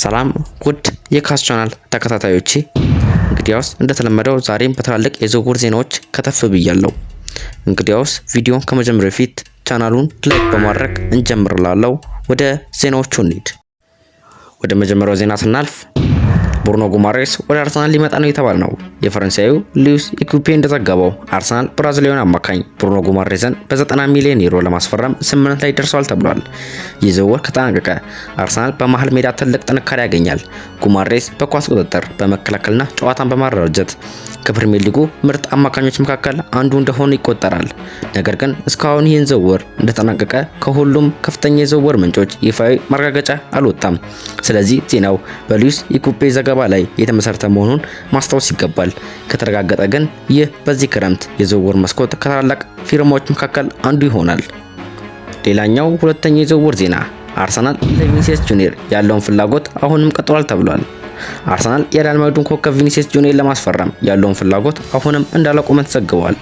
ሰላም ውድ የካስ ቻናል ተከታታዮቼ፣ እንግዲያውስ እንደተለመደው ዛሬም በትላልቅ የዝውውር ዜናዎች ከተፍ ብያለሁ። እንግዲያውስ ቪዲዮን ከመጀመሪያ በፊት ቻናሉን ላይክ በማድረግ እንጀምራለን። ወደ ዜናዎቹ እንሂድ። ወደ መጀመሪያው ዜና ስናልፍ ብሩኖ ጉማሬስ ወደ አርሰናል ሊመጣ ነው የተባለ ነው። የፈረንሳዩ ሉዊስ ኢኩፔ እንደዘገበው አርሰናል ብራዚላዊውን አማካኝ ብሩኖ ጉማሬስን በ90 ሚሊዮን ዩሮ ለማስፈረም ስምምነት ላይ ደርሷል ተብሏል። ይህ ዝውውር ከተጠናቀቀ አርሰናል በመሃል ሜዳ ትልቅ ጥንካሬ ያገኛል። ጉማሬስ በኳስ ቁጥጥር፣ በመከላከልና ጨዋታን በማደራጀት ከፕሪሚየር ሊጉ ምርጥ አማካኞች መካከል አንዱ እንደሆነ ይቆጠራል። ነገር ግን እስካሁን ይህን ዝውውር እንደተጠናቀቀ ከሁሉም ከፍተኛ የዝውውር ምንጮች ይፋዊ ማረጋገጫ አልወጣም። ስለዚህ ዜናው በሉዊስ ኢኩፔ ዘገባ ላይ የተመሰረተ መሆኑን ማስታወስ ይገባል። ከተረጋገጠ ግን ይህ በዚህ ክረምት የዝውውር መስኮት ከታላላቅ ፊርማዎች መካከል አንዱ ይሆናል። ሌላኛው ሁለተኛው የዝውውር ዜና አርሰናል ለቪኒሲየስ ጁኒየር ያለውን ፍላጎት አሁንም ቀጥሏል ተብሏል። አርሰናል የሪያል ማድሪዱን ኮከብ ቪኒሲየስ ጁኒየር ለማስፈረም ያለውን ፍላጎት አሁንም እንዳላቆመ ተዘግቧል።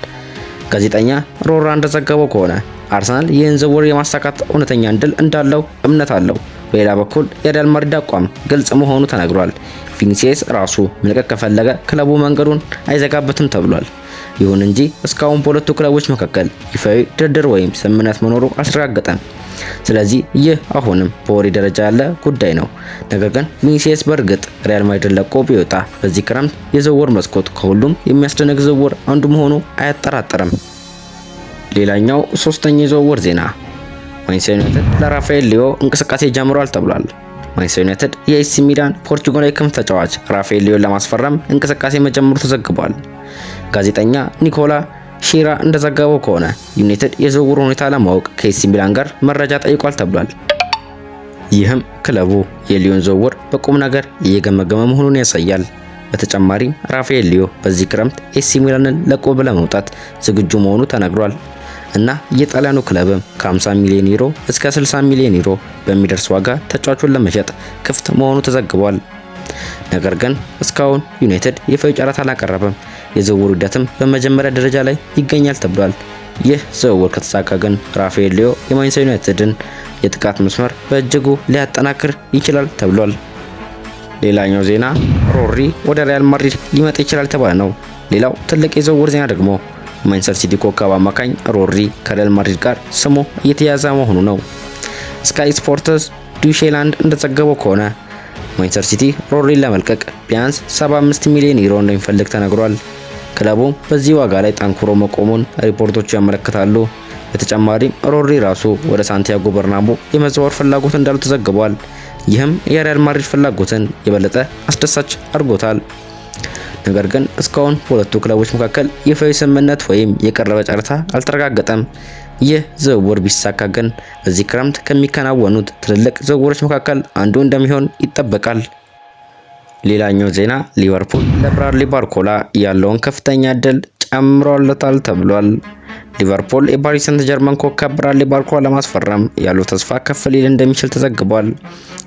ጋዜጠኛ ሮራ እንደዘገበው ከሆነ አርሰናል ይህን ዝውውር የማሳካት እውነተኛ እድል እንዳለው እምነት አለው። በሌላ በኩል የሪያል ማድሪድ አቋም ግልጽ መሆኑ ተነግሯል። ቪኒሲየስ ራሱ መልቀቅ ከፈለገ ክለቡ መንገዱን አይዘጋበትም ተብሏል። ይሁን እንጂ እስካሁን በሁለቱ ክለቦች መካከል ይፋዊ ድርድር ወይም ስምምነት መኖሩ አልተረጋገጠም። ስለዚህ ይህ አሁንም በወሬ ደረጃ ያለ ጉዳይ ነው። ነገር ግን ቪኒሲየስ በእርግጥ ሪያል ማድሪድ ለቆ ቢወጣ በዚህ ክረምት የዝውውር መስኮት ከሁሉም የሚያስደንቅ ዝውውር አንዱ መሆኑ አያጠራጥርም። ሌላኛው ሶስተኛው የዝውውር ዜና ማንቸስተር ዩናይትድ ለራፋኤል ሊዮ እንቅስቃሴ ጀምሯል ተብሏል። ማንቸስተር ዩናይትድ የኤሲ ሚላን ፖርቹጋላዊ ክንፍ ተጫዋች ራፋኤል ሊዮን ለማስፈረም እንቅስቃሴ መጀመሩ ተዘግቧል። ጋዜጠኛ ኒኮላ ሺራ እንደዘገበው ከሆነ ዩናይትድ የዝውውር ሁኔታ ለማወቅ ከኤሲ ሚላን ጋር መረጃ ጠይቋል ተብሏል። ይህም ክለቡ የሊዮን ዝውውር በቁም ነገር እየገመገመ መሆኑን ያሳያል። በተጨማሪም ራፋኤል ሊዮ በዚህ ክረምት ኤሲ ሚላንን ለቆ ለመውጣት ዝግጁ መሆኑ ተነግሯል እና የጣሊያኑ ክለብም ከ50 ሚሊዮን ዩሮ እስከ 60 ሚሊዮን ዩሮ በሚደርስ ዋጋ ተጫዋቹን ለመሸጥ ክፍት መሆኑ ተዘግቧል። ነገር ግን እስካሁን ዩናይትድ ይፋዊ ጨረታ አላቀረበም። የዝውውሩ ሂደትም በመጀመሪያ ደረጃ ላይ ይገኛል ተብሏል። ይህ ዝውውር ከተሳካ ግን ራፋኤል ሊዮ የማንቸስተር ዩናይትድን የጥቃት መስመር በእጅጉ ሊያጠናክር ይችላል ተብሏል። ሌላኛው ዜና ሮሪ ወደ ሪያል ማድሪድ ሊመጣ ይችላል ተባለ ነው። ሌላው ትልቅ የዝውውር ዜና ደግሞ ማንቸስተር ሲቲ ኮከብ አማካኝ ሮሪ ከሪያል ማድሪድ ጋር ስሙ እየተያዘ መሆኑ ነው። ስካይ ስፖርትስ ዱሼላንድ እንደዘገበው ከሆነ ማንቸስተር ሲቲ ሮሪን ለመልቀቅ ቢያንስ 75 ሚሊዮን ዩሮ እንደሚፈልግ ተነግሯል። ክለቡ በዚህ ዋጋ ላይ ጠንክሮ መቆሙን ሪፖርቶች ያመለክታሉ። በተጨማሪም ሮሪ ራሱ ወደ ሳንቲያጎ በርናቦ የመዘዋወር ፍላጎት እንዳለው ተዘግቧል። ይህም የሪያል ማድሪድ ፍላጎትን የበለጠ አስደሳች አድርጎታል። ነገር ግን እስካሁን በሁለቱ ክለቦች መካከል ይፋዊ ስምምነት ወይም የቀረበ ጨረታ አልተረጋገጠም። ይህ ዝውውር ቢሳካ ግን በዚህ ክረምት ከሚከናወኑት ትልልቅ ዝውውሮች መካከል አንዱ እንደሚሆን ይጠበቃል። ሌላኛው ዜና ሊቨርፑል ለብራድሊ ባርኮላ ያለውን ከፍተኛ እድል ጨምሮለታል ተብሏል። ሊቨርፑል የፓሪስ ሰንት ጀርመን ኮከብ ብራድሊ ባርኮላ ለማስፈረም ያለው ተስፋ ከፍ ሊል እንደሚችል ተዘግቧል።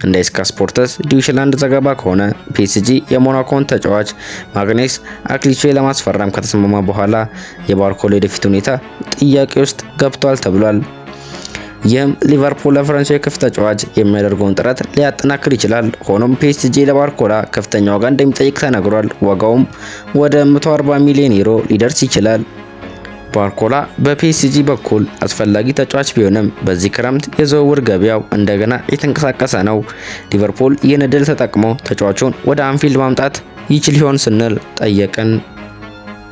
እንደ ስካይ ስፖርትስ ዱሽላንድ ዘገባ ከሆነ ፒኤስጂ የሞናኮን ተጫዋች ማግኔስ አክሊቼ ለማስፈረም ከተስማማ በኋላ የባርኮላ የወደፊት ሁኔታ ጥያቄ ውስጥ ገብቷል ተብሏል። ይህም ሊቨርፑል ለፈረንሳዊ ክፍት ተጫዋች የሚያደርገውን ጥረት ሊያጠናክር ይችላል። ሆኖም ፒኤስጂ ለባርኮላ ከፍተኛ ዋጋ እንደሚጠይቅ ተነግሯል። ዋጋውም ወደ 140 ሚሊዮን ዩሮ ሊደርስ ይችላል። ባርኮላ በፒኤስጂ በኩል አስፈላጊ ተጫዋች ቢሆንም በዚህ ክረምት የዝውውር ገበያው እንደገና የተንቀሳቀሰ ነው። ሊቨርፑል ይህን እድል ተጠቅሞ ተጫዋቹን ወደ አንፊልድ ማምጣት ይችል ይሆን ስንል ጠየቅን።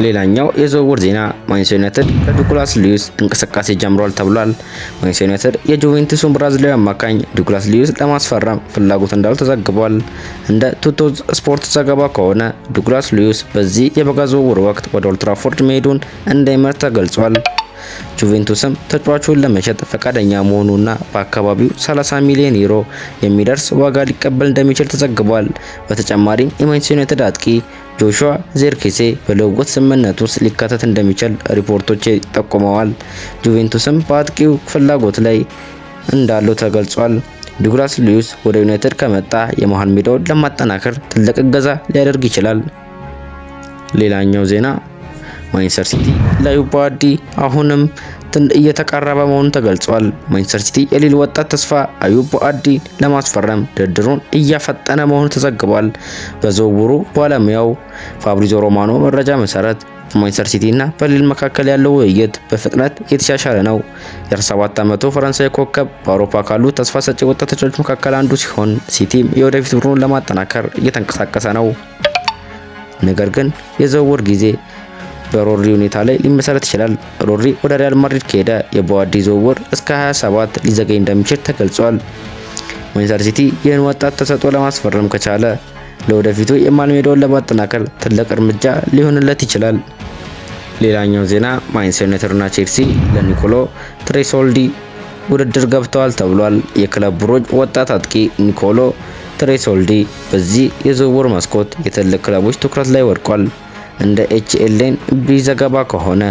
ሌላኛው የዝውውር ዜና ማንቸስተር ዩናይትድ ለዱግላስ ሉዊስ እንቅስቃሴ ጀምሯል ተብሏል። ማንቸስተር ዩናይትድ የጁቬንቱስን ብራዚላዊ አማካኝ ዱግላስ ሉዊስ ለማስፈረም ፍላጎት እንዳለው ተዘግቧል። እንደ ቱቶ ስፖርት ዘገባ ከሆነ ዱግላስ ሉዊስ በዚህ የበጋ ዝውውር ወቅት ወደ ኦልድ ትራፎርድ መሄዱን እንደሚመርጥ ተገልጿል። ጁቬንቱስም ተጫዋቹን ለመሸጥ ፈቃደኛ መሆኑና በአካባቢው 30 ሚሊዮን ዩሮ የሚደርስ ዋጋ ሊቀበል እንደሚችል ተዘግቧል። በተጨማሪም የማንቸስተር ዩናይትድ አጥቂ ጆሹዋ ዜርክሴ በልውውጥ ስምምነት ውስጥ ሊካተት እንደሚችል ሪፖርቶች ጠቁመዋል። ጁቬንቱስም በአጥቂው ፍላጎት ላይ እንዳለው ተገልጿል። ዱግላስ ሉዊስ ወደ ዩናይትድ ከመጣ የመሃል ሜዳውን ለማጠናከር ትልቅ እገዛ ሊያደርግ ይችላል። ሌላኛው ዜና ማንቸስተር ሲቲ ለአዩብ ባዲ አሁንም እየተቃረበ መሆኑ ተገልጿል። ማንቸስተር ሲቲ የሊል ወጣት ተስፋ አዩብ ባዲ ለማስፈረም ድርድሩን እያፈጠነ መሆኑ ተዘግቧል። በዝውውሩ ባለሙያው ፋብሪዞ ሮማኖ መረጃ መሰረት በማንቸስተር ሲቲ እና በሊል መካከል ያለው ውይይት በፍጥነት የተሻሻለ ነው። የ47 ዓመቱ ፈረንሳዊ ኮከብ በአውሮፓ ካሉ ተስፋ ሰጪ ወጣት ተጫዋቾች መካከል አንዱ ሲሆን ሲቲም የወደፊት ቡድኑን ለማጠናከር እየተንቀሳቀሰ ነው። ነገር ግን የዝውውር ጊዜ በሮድሪ ሁኔታ ላይ ሊመሰረት ይችላል። ሮድሪ ወደ ሪያል ማድሪድ ከሄደ የባዲ ዝውውር እስከ 27 ሊዘገይ እንደሚችል ተገልጿል። ማንቸስተር ሲቲ ይህን ወጣት ተሰጥኦ ለማስፈረም ከቻለ ለወደፊቱ የመሃል ሜዳውን ለማጠናከር ትልቅ እርምጃ ሊሆንለት ይችላል። ሌላኛው ዜና ማንቸስተር ዩናይትድ እና ቼልሲ ለኒኮሎ ትሬሶልዲ ውድድር ገብተዋል ተብሏል። የክለብ ብሮጅ ወጣት አጥቂ ኒኮሎ ትሬሶልዲ በዚህ የዝውውር መስኮት የትልቅ ክለቦች ትኩረት ላይ ወድቋል። እንደ ኤችኤልኤን ቢዘገባ ከሆነ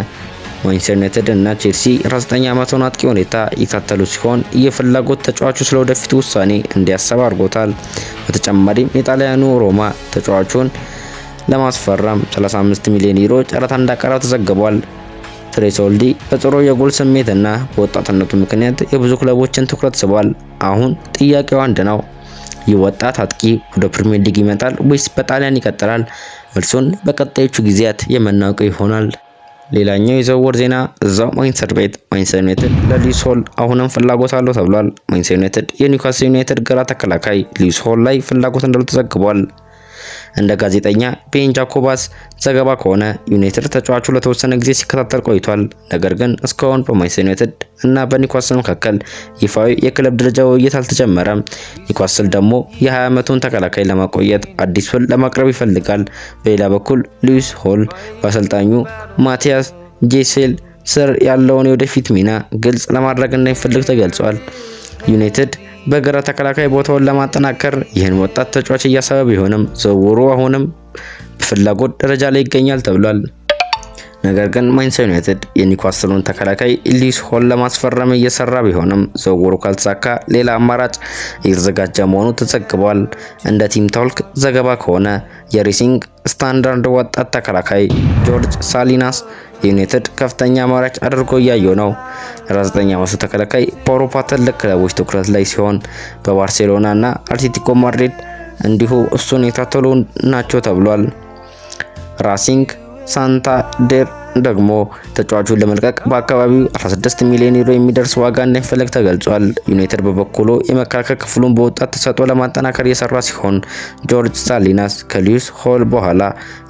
ማንቸስተር ዩናይትድ እና ቼልሲ 19 ዓመቱን አጥቂ ሁኔታ እየታተሉ ሲሆን የፍላጎት ተጫዋቹ ስለወደፊቱ ውሳኔ እንዲያሰብ አድርጎታል። በተጨማሪም የጣሊያኑ ሮማ ተጫዋቹን ለማስፈረም 35 ሚሊዮን ዩሮ ጨረታ እንዳቀረበ ተዘግቧል። ትሬሶልዲ በጥሩ የጎል ስሜትና በወጣትነቱ ምክንያት የብዙ ክለቦችን ትኩረት ስቧል። አሁን ጥያቄው አንድ ነው። ይህ ወጣት አጥቂ ወደ ፕሪሚየር ሊግ ይመጣል ወይስ በጣሊያን ይቀጥላል? መልሱን በቀጣዮቹ ጊዜያት የምናውቀው ይሆናል። ሌላኛው የዝውውር ዜና እዛው ማንቸስተር ቤት ማንቸስተር ዩናይትድ ለሉዊስ ሆል አሁንም ፍላጎት አለው ተብሏል። ማንቸስተር ዩናይትድ የኒውካስል ዩናይትድ ግራ ተከላካይ ሉዊስ ሆል ላይ ፍላጎት እንዳለው ተዘግቧል። እንደ ጋዜጠኛ ቤን ጃኮባስ ዘገባ ከሆነ ዩናይትድ ተጫዋቹ ለተወሰነ ጊዜ ሲከታተል ቆይቷል። ነገር ግን እስካሁን በማንቸስተር ዩናይትድ እና በኒውካስል መካከል ይፋዊ የክለብ ደረጃ ውይይት አልተጀመረም። ኒውካስል ደግሞ የ20 ዓመቱን ተከላካይ ለማቆየት አዲስ ውል ለማቅረብ ይፈልጋል። በሌላ በኩል ሉዊስ ሆል በአሰልጣኙ ማቲያስ ጄሴል ስር ያለውን የወደፊት ሚና ግልጽ ለማድረግ እንደሚፈልግ ተገልጿል። ዩናይትድ በግራ ተከላካይ ቦታውን ለማጠናከር ይህን ወጣት ተጫዋች እያሰበ ቢሆንም ዝውውሩ አሁንም በፍላጎት ደረጃ ላይ ይገኛል ተብሏል። ነገር ግን ማንቸስተር ዩናይትድ የኒውካስሉን ተከላካይ ሉዊስ ሆል ለማስፈረም እየሰራ ቢሆንም ዝውውሩ ካልተሳካ ሌላ አማራጭ እየተዘጋጀ መሆኑ ተዘግቧል። እንደ ቲም ቶልክ ዘገባ ከሆነ የሬሲንግ ስታንዳርድ ወጣት ተከላካይ ጆርጅ ሳሊናስ የዩናይትድ ከፍተኛ አማራጭ አድርጎ እያየው ነው። 19 ዓመቱ ተከላካይ በአውሮፓ ትልቅ ክለቦች ትኩረት ላይ ሲሆን በባርሴሎና እና አትሌቲኮ ማድሪድ እንዲሁ እሱን የታተሉ ናቸው ተብሏል። ራሲንግ ሳንታንዴር ደግሞ ተጫዋቹን ለመልቀቅ በአካባቢው 16 ሚሊዮን ዩሮ የሚደርስ ዋጋ እንደሚፈልግ ተገልጿል። ዩናይትድ በበኩሉ የመከላከል ክፍሉን በወጣት ተሰጥኦ ለማጠናከር እየሰራ ሲሆን ጆርጅ ሳሊናስ ከሉዊስ ሆል በኋላ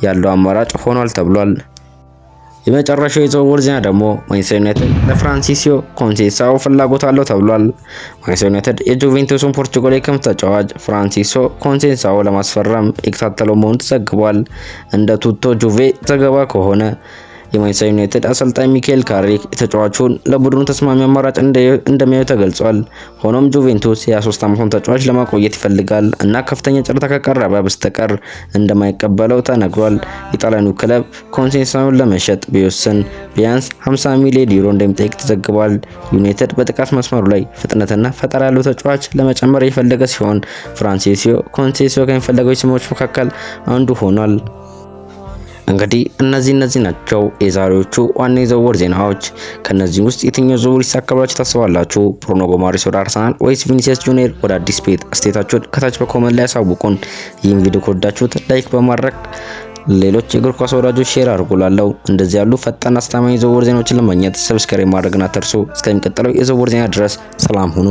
ያለው አማራጭ ሆኗል ተብሏል። የመጨረሻው የዝውውር ዜና ደግሞ ማንቸስተር ዩናይትድ ለፍራንሲሲዮ ኮንሴሳኦ ፍላጎት አለው ተብሏል። ማንቸስተር ዩናይትድ የጁቬንቱስን ፖርቹጋላዊ ክንፍ ተጫዋች ፍራንሲሲዮ ኮንሴሳኦ ለማስፈረም እየተከታተለው መሆኑ ተዘግቧል። እንደ ቱቶ ጁቬ ዘገባ ከሆነ የማንቸስተር ዩናይትድ አሰልጣኝ ሚካኤል ካሪክ የተጫዋቹን ለቡድኑ ተስማሚ አማራጭ እንደሚያዩ ተገልጿል። ሆኖም ጁቬንቱስ የ23 ዓመቱን ተጫዋች ለማቆየት ይፈልጋል እና ከፍተኛ ጨረታ ከቀረበ በስተቀር እንደማይቀበለው ተነግሯል። የጣሊያኑ ክለብ ኮንሴሳኦን ለመሸጥ ቢወስን ቢያንስ 50 ሚሊዮን ዩሮ እንደሚጠይቅ ተዘግቧል። ዩናይትድ በጥቃት መስመሩ ላይ ፍጥነትና ፈጠራ ያለው ተጫዋች ለመጨመር የፈለገ ሲሆን ፍራንሲሲዮ ኮንሴሳኦ ከሚፈለገው ስሞች መካከል አንዱ ሆኗል። እንግዲህ እነዚህ ናቸው የዛሬዎቹ ዋና የዝውውር ዜናዎች። ከነዚህ ውስጥ የትኛው ዝውውር ይሳካላችሁ ታስባላችሁ? ብሩኖ ጎማሬስ ወደ አርሰናል ወይስ ቪኒሲየስ ጁኒየር ወደ አዲስ ቤት? አስተያየታችሁን ከታች በኮሜንት ላይ ያሳውቁን። ይህን ቪዲዮ ከወዳችሁት ላይክ በማድረግ ሌሎች የእግር ኳስ ወዳጆች ሼር አድርጉላለው። እንደዚህ ያሉ ፈጣን አስተማማኝ የዝውውር ዜናዎችን ለማግኘት ሰብስክራይብ ማድረግን አትርሱ። እስከሚቀጥለው የዝውውር ዜና ድረስ ሰላም ሁኑ።